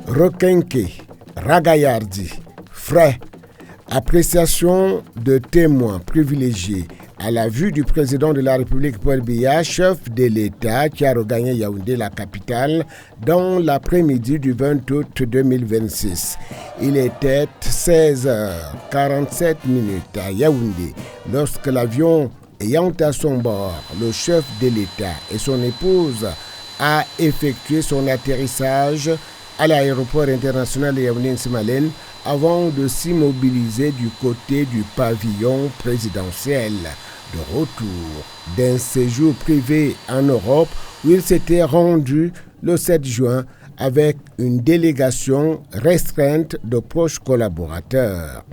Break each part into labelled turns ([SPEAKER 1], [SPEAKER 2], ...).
[SPEAKER 1] Requinqué, ragaillardi, frais, appréciation de témoins privilégiés à la vue du président de la République Paul Biya, chef de l'État qui a regagné Yaoundé, la capitale, dans l'après-midi du 20 août 2026. Il était 16h47 à Yaoundé lorsque l'avion ayant à son bord le chef de l'État et son épouse a effectué son atterrissage à l'aéroport international de Yaoundé-Nsimalène avant de s'immobiliser du côté du pavillon présidentiel. De retour d'un séjour privé en Europe où il s'était rendu le 7 juin avec une délégation restreinte de proches collaborateurs.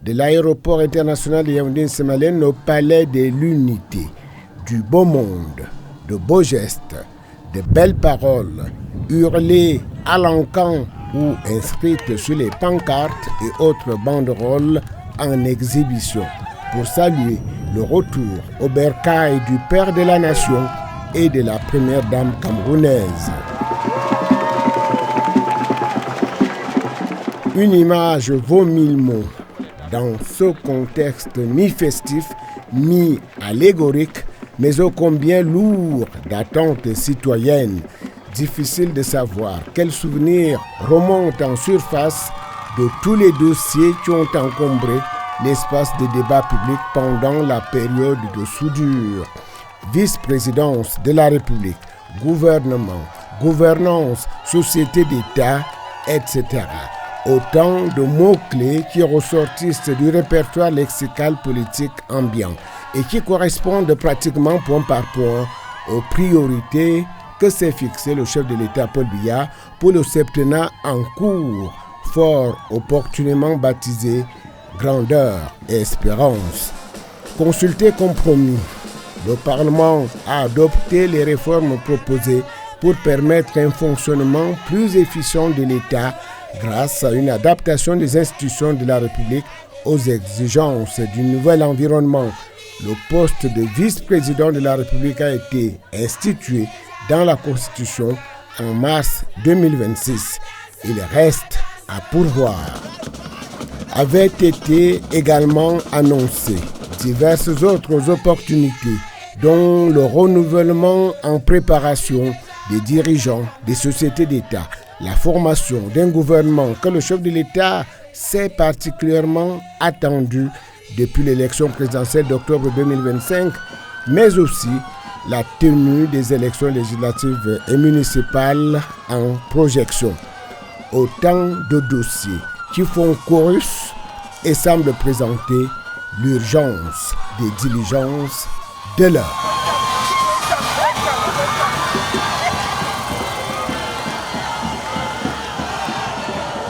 [SPEAKER 1] De l'aéroport international de Yaoundé-Nsimalène au palais de l'unité, du beau monde, de beaux gestes, de belles paroles, hurlées à l'encan ou inscrites sur les pancartes et autres banderoles en exhibition pour saluer le retour au bercail du père de la nation et de la première dame camerounaise. Une image vaut mille mots. Dans ce contexte mi-festif, mi-allégorique, mais ô combien lourd d'attentes citoyennes, difficile de savoir quels souvenirs remontent en surface de tous les dossiers qui ont encombré l'espace de débat public pendant la période de soudure. Vice-présidence de la République, gouvernement, gouvernance, société d'État, etc. Autant de mots-clés qui ressortissent du répertoire lexical politique ambiant et qui correspondent pratiquement point par point aux priorités que s'est fixé le chef de l'État Paul Biya pour le septennat en cours, fort opportunément baptisé Grandeur et Espérance. Consulté compromis, le Parlement a adopté les réformes proposées pour permettre un fonctionnement plus efficient de l'État grâce à une adaptation des institutions de la République aux exigences du nouvel environnement. Le poste de vice-président de la République a été institué dans la Constitution en mars 2026. Il reste à pourvoir. Avaient été également annoncées diverses autres opportunités, dont le renouvellement en préparation des dirigeants des sociétés d'État, la formation d'un gouvernement que le chef de l'État s'est particulièrement attendu depuis l'élection présidentielle d'octobre 2025, mais aussi la tenue des élections législatives et municipales en projection. Autant de dossiers qui font chorus et semblent présenter l'urgence des diligences de l'heure.